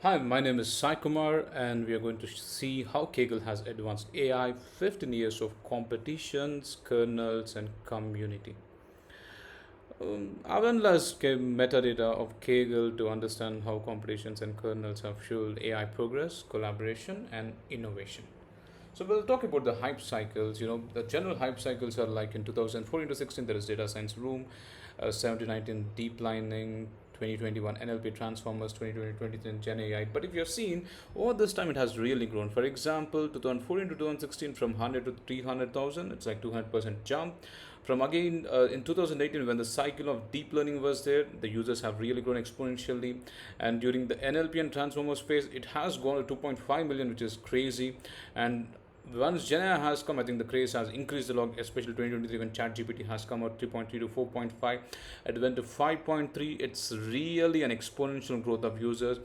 Hi, my name is Sai Kumar, and we are going to see how Kaggle has advanced AI, 15 years of competitions, kernels, and community. I've analyzed metadata of Kaggle to understand how competitions and kernels have fueled AI progress, collaboration, and innovation. So we'll talk about the hype cycles. The general hype cycles are like in 2014 to 16, there is data science room, 17 19 deep learning, 2021 NLP transformers, 2020 Gen AI. But if you've seen, over this time it has really grown. For example, 2014 to 2016, from 100 to 300,000, it's like 200% jump. From again in 2018, when the cycle of deep learning was there, the users have really grown exponentially. And during the NLP and transformers phase, it has gone to 2.5 million, which is crazy. And once Gen AI has come, I think the craze has increased a lot, especially 2023 when ChatGPT has come out 3.3 to 4.5. It went to 5.3. It's really an exponential growth of users.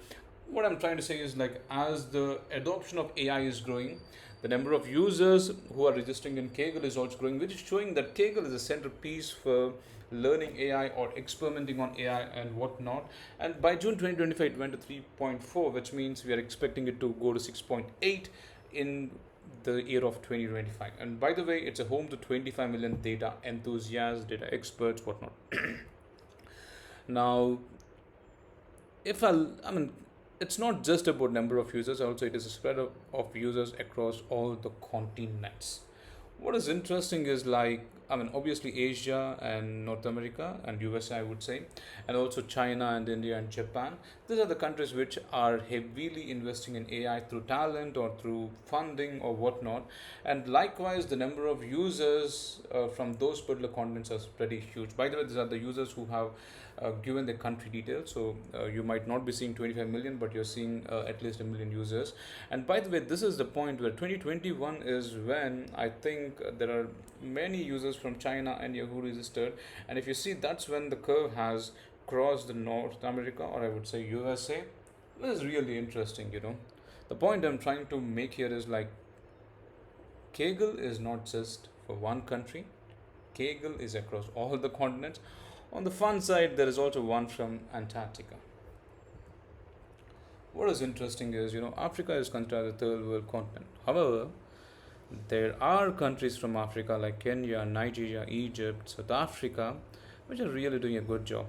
What I'm trying to say is, like, as the adoption of AI is growing, the number of users who are registering in Kaggle is also growing, which is showing that Kaggle is a centerpiece for learning AI or experimenting on AI and whatnot. And by June 2025, it went to 3.4, which means we are expecting it to go to 6.8 in the year of 2025. And by the way, it's a home to 25 million data enthusiasts, data experts, whatnot. Now, if I mean, it's not just about number of users. Also, it is a spread of users across all the continents. What is interesting is, like, I mean, obviously Asia and North America and USA, I would say, and also China and India and Japan. These are the countries which are heavily investing in AI through talent or through funding or whatnot. And likewise, the number of users from those particular continents is pretty huge. By the way, these are the users who have given the country details. So you might not be seeing 25 million, but you're seeing at least a million users. And by the way, this is the point where 2021 is when I think there are many users from China and Yahoo registered. And if you see, that's when the curve has crossed the North America, or I would say USA. This is really interesting. The point I'm trying to make here is, like, Kaggle is not just for one country. Kaggle is across all the continents. On the fun side, there is also one from Antarctica. What is interesting is, Africa is considered a third world continent. However, there are countries from Africa like Kenya, Nigeria, Egypt, South Africa, which are really doing a good job.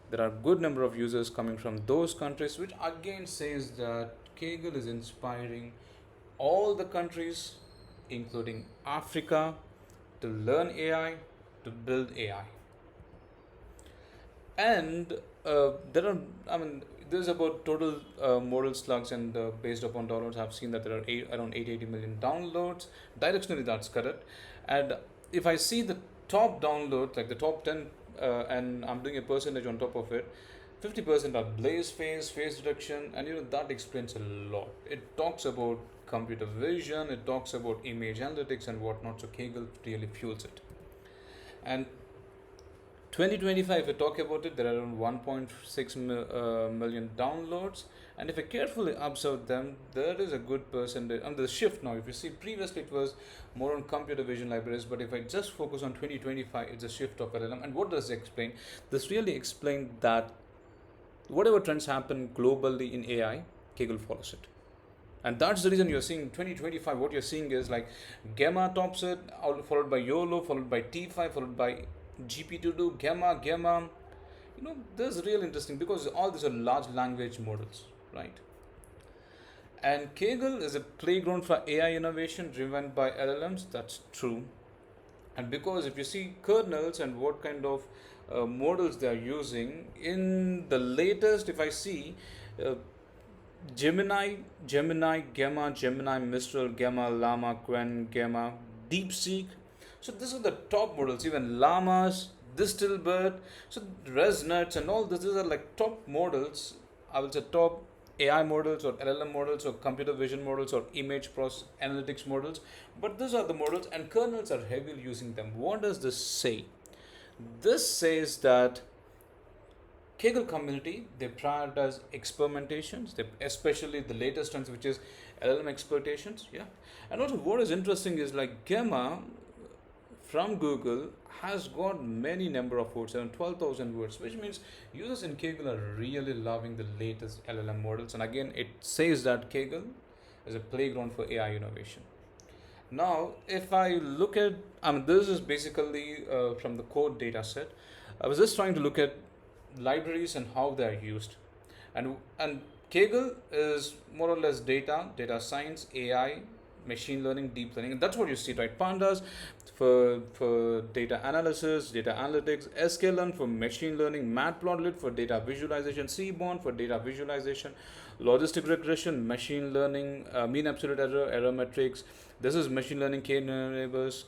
There are good number of users coming from those countries, which again says that Kaggle is inspiring all the countries, including Africa, to learn AI, to build AI. And there are, I mean, there's about total modal slugs, and based upon downloads, I've seen that there are around 880 million downloads. Directionally, that's correct. And if I see the top downloads, like the top 10, and I'm doing a percentage on top of it, 50% are blaze face detection, and that explains a lot. It talks about computer vision, it talks about image analytics and whatnot. So Kaggle really fuels it. And 2025, if I talk about it, there are around 1.6 million downloads. And if I carefully observe them, there is a good percentage. And the shift now, if you see, previously it was more on computer vision libraries, but if I just focus on 2025, it's a shift of LLM. And what does it explain? This really explains that whatever trends happen globally in AI, Kaggle follows it. And that's the reason you're seeing 2025. What you're seeing is, like, Gamma tops it, followed by YOLO, followed by T5, followed by GP2, Gamma. This is real interesting because all these are large language models, right? And Kaggle is a playground for AI innovation driven by LLMs. That's true. And because if you see kernels and what kind of models they are using in the latest, if I see uh, Gemini, Gamma, Gemini, Mistral, Gamma, Llama, Quen, Gamma, DeepSeek. So these are the top models. Even Llamas, Distilbert, so ResNets and all this. These are like top models. I will say top AI models or LLM models or computer vision models or image process analytics models. But these are the models, and kernels are heavily using them. What does this say? This says that Kaggle community, they prioritize experimentations, especially the latest ones, which is LLM exploitations. Yeah. And also, what is interesting is, like, Gamma from Google has got many number of words, around 12,000 words, which means users in Kaggle are really loving the latest LLM models. And again, it says that Kaggle is a playground for AI innovation. Now, if I look at, this is basically from the code data set. I was just trying to look at libraries and how they are used. And Kaggle is more or less data science, AI, machine learning, deep learning. And that's what you see, right? Pandas for data analysis, data analytics, sklearn for machine learning, matplotlib for data visualization, seaborn for data visualization, logistic regression, machine learning, mean absolute error metrics. This is machine learning k-neighbors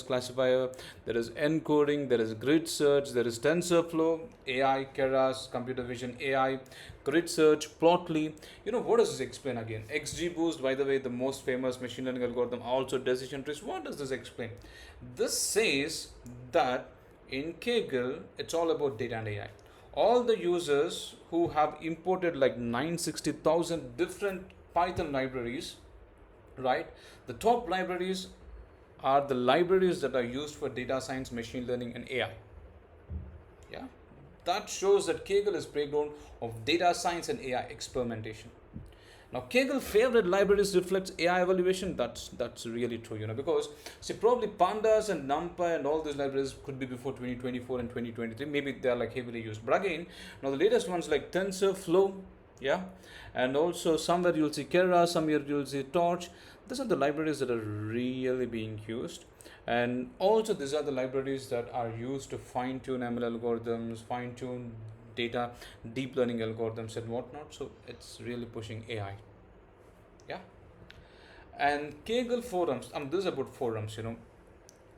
classifier. There is encoding, there is grid search, there is TensorFlow, AI, Keras, computer vision, AI, grid search, Plotly. What does this explain again? XGBoost, by the way, the most famous machine learning algorithm, also decision trees. What does this explain? This says that in Kaggle, it's all about data and AI. All the users who have imported like 960,000 different Python libraries, right? The top libraries are the libraries that are used for data science, machine learning, and AI. Yeah, that shows that Kaggle is playground of data science and AI experimentation. Now, Kaggle favorite libraries reflects AI evaluation. That's really true, because see, probably Pandas and NumPy and all these libraries could be before 2024 and 2023. Maybe they are like heavily used. But again, now the latest ones like TensorFlow, yeah, and also somewhere you'll see Keras, somewhere you'll see Torch. These are the libraries that are really being used. And also these are the libraries that are used to fine-tune ML algorithms, fine-tune data, deep learning algorithms and whatnot. So it's really pushing AI. Yeah. And Kaggle forums, this is about forums,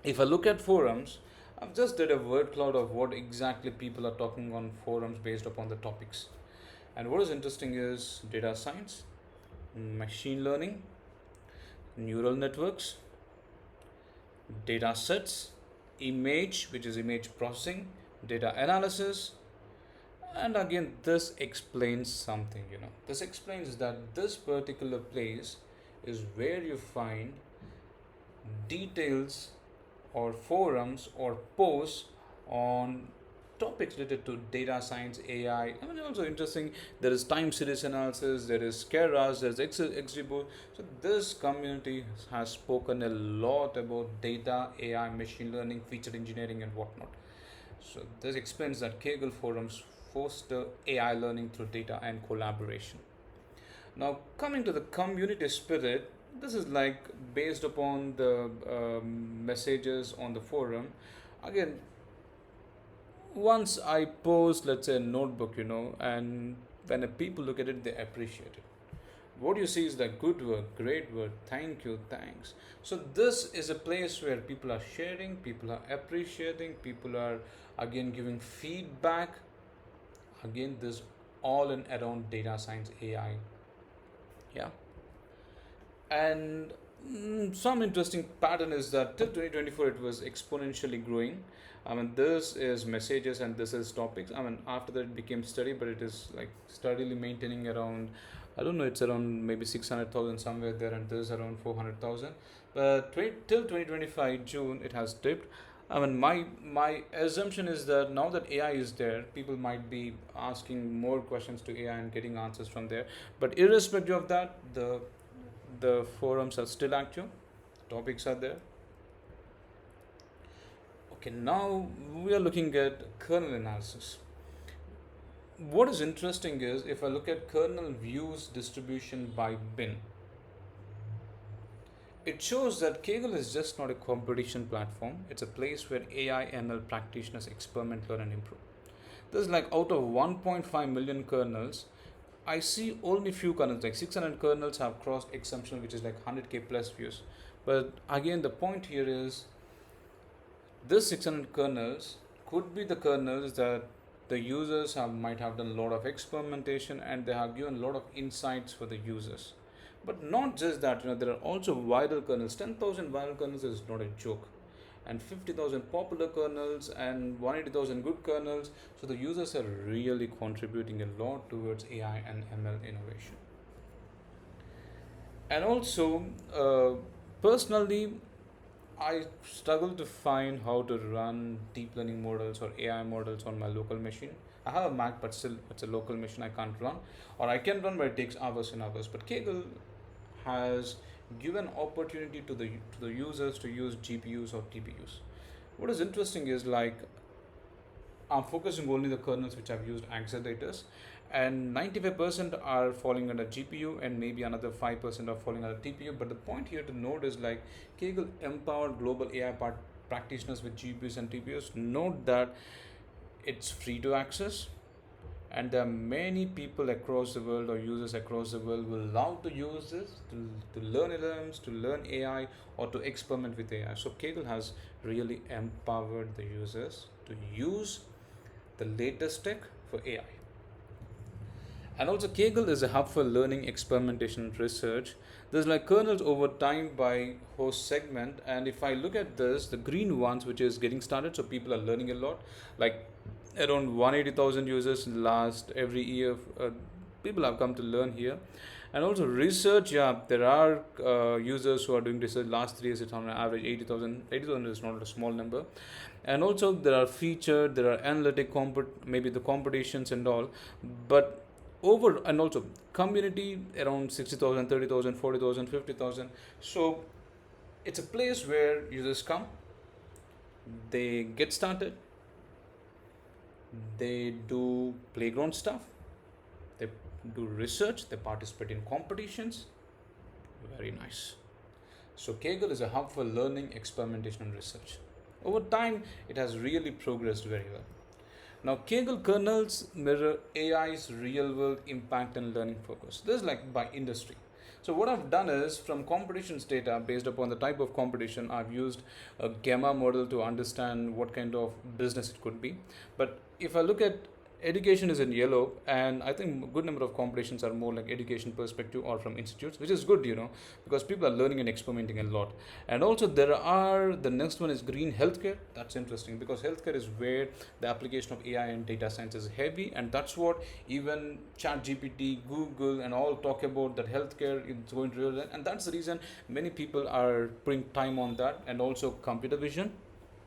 If I look at forums, I've just did a word cloud of what exactly people are talking on forums based upon the topics. And what is interesting is data science, machine learning, neural networks, data sets, image, which is image processing, data analysis. And again, this explains something, This explains that this particular place is where you find details or forums or posts on topics related to data science, AI. Also interesting, there is time series analysis, there is Keras, there is XGBoost. So this community has spoken a lot about data, AI, machine learning, feature engineering and whatnot. So this explains that Kaggle forums foster AI learning through data and collaboration. Now, coming to the community spirit, this is like based upon the messages on the forum. Again, once I post, let's say, a notebook, and when people look at it, they appreciate it. What you see is that good work, great work, thank you, thanks. So this is a place where people are sharing, people are appreciating, people are again giving feedback. Again, this all in around data science, AI. Yeah. And some interesting pattern is that till 2024 it was exponentially growing. This is messages and this is topics. After that it became steady, but it is like steadily maintaining around, I don't know, it's around maybe 600,000 somewhere there, and this is around 400,000. But till 2025 June it has dipped. My assumption is that now that AI is there, people might be asking more questions to AI and getting answers from there. But irrespective of that, the forums are still active, topics are there. Okay, now we are looking at kernel analysis. What is interesting is if I look at kernel views distribution by bin, it shows that Kaggle is just not a competition platform. It's a place where AI ML practitioners experiment, learn, and improve. There's like out of 1.5 million kernels, I see only few kernels, like 600 kernels have crossed exemption, which is like 100k plus views. But again, the point here is this 600 kernels could be the kernels that the users might have done a lot of experimentation and they have given a lot of insights for the users. But not just that, there are also viral kernels. 10,000 viral kernels is not a joke. And 50,000 popular kernels and 180,000 good kernels. So the users are really contributing a lot towards AI and ML innovation. And also, personally, I struggle to find how to run deep learning models or AI models on my local machine. I have a Mac, but still it's a local machine I can't run, or I can run, but it takes hours and hours. But Kaggle has given opportunity to the users to use GPUs or TPUs. What is interesting is like I'm focusing only the kernels which I've used accelerators, and 95% are falling under GPU, and maybe another 5% are falling under TPU. But the point here to note is like Kaggle empowered global AI practitioners with GPUs and TPUs. Note that it's free to access, and there are many people across the world or users across the world will love to use this to learn LLMs, to learn AI, or to experiment with AI. So Kaggle has really empowered the users to use the latest tech for AI. And also Kaggle is a hub for learning, experimentation, and research. There's like kernels over time by host segment, and if I look at this, the green ones, which is getting started, so people are learning a lot, like around 180,000 users in the last every year. People have come to learn here. And also research, yeah, there are users who are doing research. Last 3 years, it's on an average 80,000. 80,000 is not a small number. And also there are featured, there are analytic maybe the competitions and all. But over, and also community around 60,000, 30,000, 40,000, 50,000. So it's a place where users come, they get started, they do playground stuff, they do research, they participate in competitions. Very nice. So Kaggle is a hub for learning, experimentation, and research. Over time, it has really progressed very well. Now, Kaggle kernels mirror AI's real-world impact and learning focus. This is like by industry. So what I've done is from competitions data based upon the type of competition, I've used a gamma model to understand what kind of business it could be. But if I look at education is in yellow, and I think a good number of competitions are more like education perspective or from institutes, which is good, because people are learning and experimenting a lot. And also the next one is green, healthcare. That's interesting because healthcare is where the application of AI and data science is heavy, and that's what even ChatGPT, Google, and all talk about, that healthcare is going to real, and that's the reason many people are putting time on that. And also computer vision,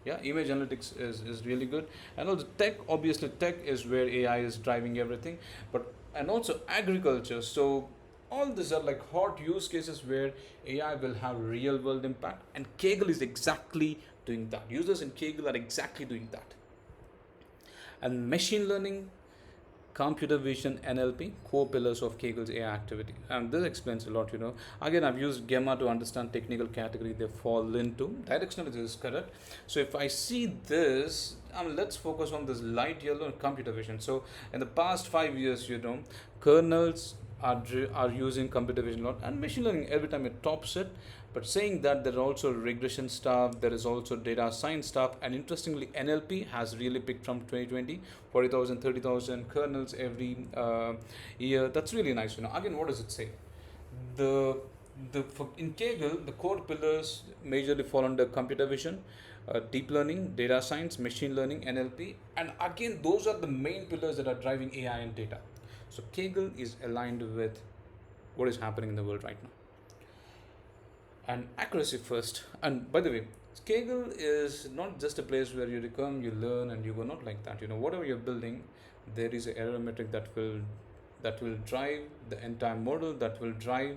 yeah, image analytics is really good. And also tech, obviously tech is where AI is driving everything. But and also agriculture. So all these are like hot use cases where AI will have real world impact, and Kaggle is exactly doing that. Users in Kaggle are exactly doing that. And machine learning, computer vision, NLP, core pillars of Kaggle's AI activity. And this explains a lot. Again, I've used Gemma to understand technical category they fall into. Directionally, this is correct. So if I see this, let's focus on this light yellow and computer vision. So in the past 5 years, kernels are using computer vision a lot, and machine learning every time it tops it. But saying that, there are also regression stuff, there is also data science stuff, and interestingly NLP has really picked from 2020, 40,000, 30,000 kernels every year. That's really nice. Again, what does it say? The in Kaggle, the core pillars majorly fall under computer vision, deep learning, data science, machine learning, NLP, and again those are the main pillars that are driving AI and data. So Kaggle is aligned with what is happening in the world right now. And accuracy first. And by the way, Kaggle is not just a place where you come, you learn, and you go. Not like that. Whatever you're building, there is an error metric that will drive the entire model, that will drive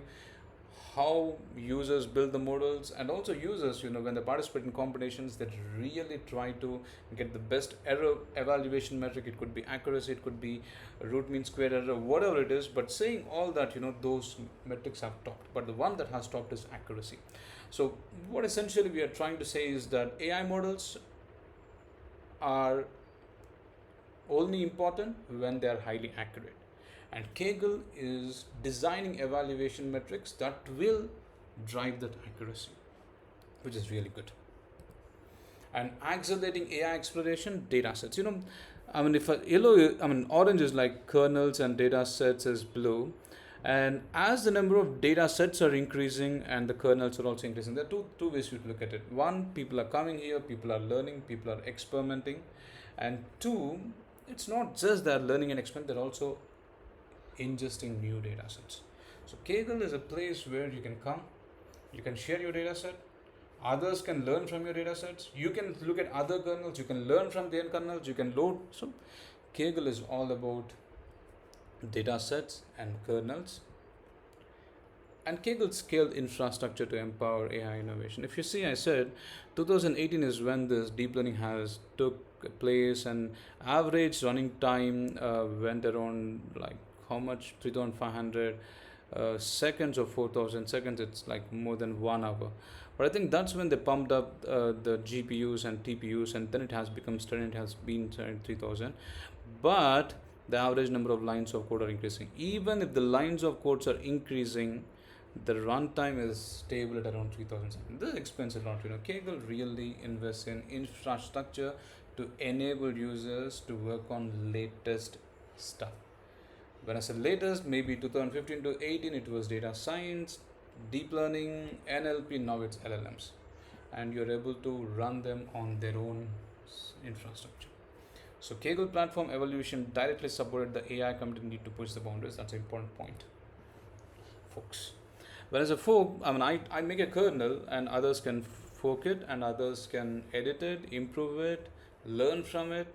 how users build the models. And also users, when they participate in competitions, that really try to get the best error evaluation metric. It could be accuracy, it could be root mean square error, whatever it is. But saying all that, those metrics have topped, but the one that has topped is accuracy. So what essentially we are trying to say is that AI models are only important when they are highly accurate. And Kaggle is designing evaluation metrics that will drive that accuracy, which is really good. And accelerating AI exploration, datasets. If orange is like kernels and datasets is blue. And as the number of data sets are increasing and the kernels are also increasing, there are two ways you look at it. One, people are coming here, people are learning, people are experimenting. And two, it's not just they're learning and experimenting, they're also ingesting new data sets. So Kaggle is a place where you can come, you can share your data set, Others can learn from your data sets. You can look at other kernels, you can learn from their kernels, you can load. So Kaggle is all about data sets and kernels, and Kaggle scaled infrastructure to empower AI innovation. If you see, I said 2018 is when this deep learning has took place, and average running time went around like how much 3,500 seconds or 4,000 seconds. It's like more than 1 hour. But I think that's when they pumped up the GPUs and TPUs, and then it has become steady. It has been 3,000, but the average number of lines of code are increasing. Even if the lines of codes are increasing, the runtime is stable at around 3,000 seconds. This explains a lot. Kaggle really invests in infrastructure to enable users to work on latest stuff. When I say latest, maybe 2015 to 18, it was data science, deep learning, NLP. Now it's LLMs, and you're able to run them on their own infrastructure. So Kaggle platform evolution directly supported the AI community need to push the boundaries. That's an important point, folks. Whereas a fork, I make a kernel and others can fork it and others can edit it, improve it, learn from it.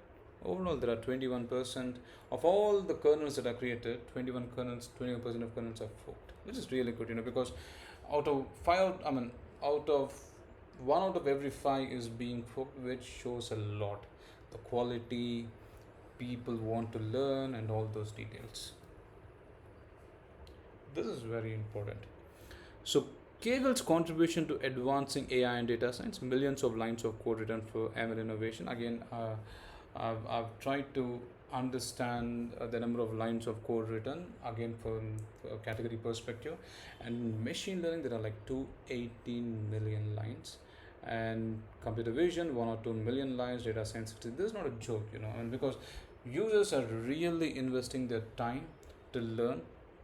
Overall, there are 21% of all the kernels that are created, 21 kernels, 21% of kernels are forked, which is really good, because out of five, out of one out of every five is being forked, which shows a lot. The quality, people want to learn, and all those details. This is very important. So Kaggle's contribution to advancing AI and data science, millions of lines of code written for ML innovation. Again, I've tried to understand the number of lines of code written, again from a category perspective. And machine learning, there are like 218 million lines. And computer vision, 1 or 2 million lines. Data science, this is not a joke, and because users are really investing their time to learn,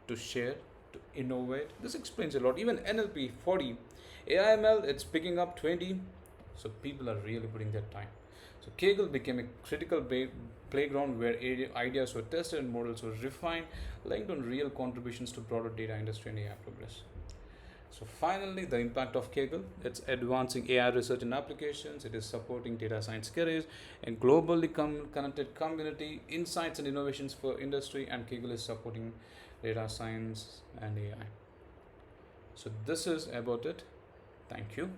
to share, to innovate. This explains a lot. Even NLP 40, AIML it's picking up 20. So people are really putting their time. So Kaggle became a critical playground where ideas were tested and models were refined, linked on real contributions to broader data industry and AI progress. So finally, the impact of Kaggle, it's advancing AI research and applications, it is supporting data science careers, and globally connected community, insights and innovations for industry, and Kaggle is supporting data science and AI. So this is about it. Thank you.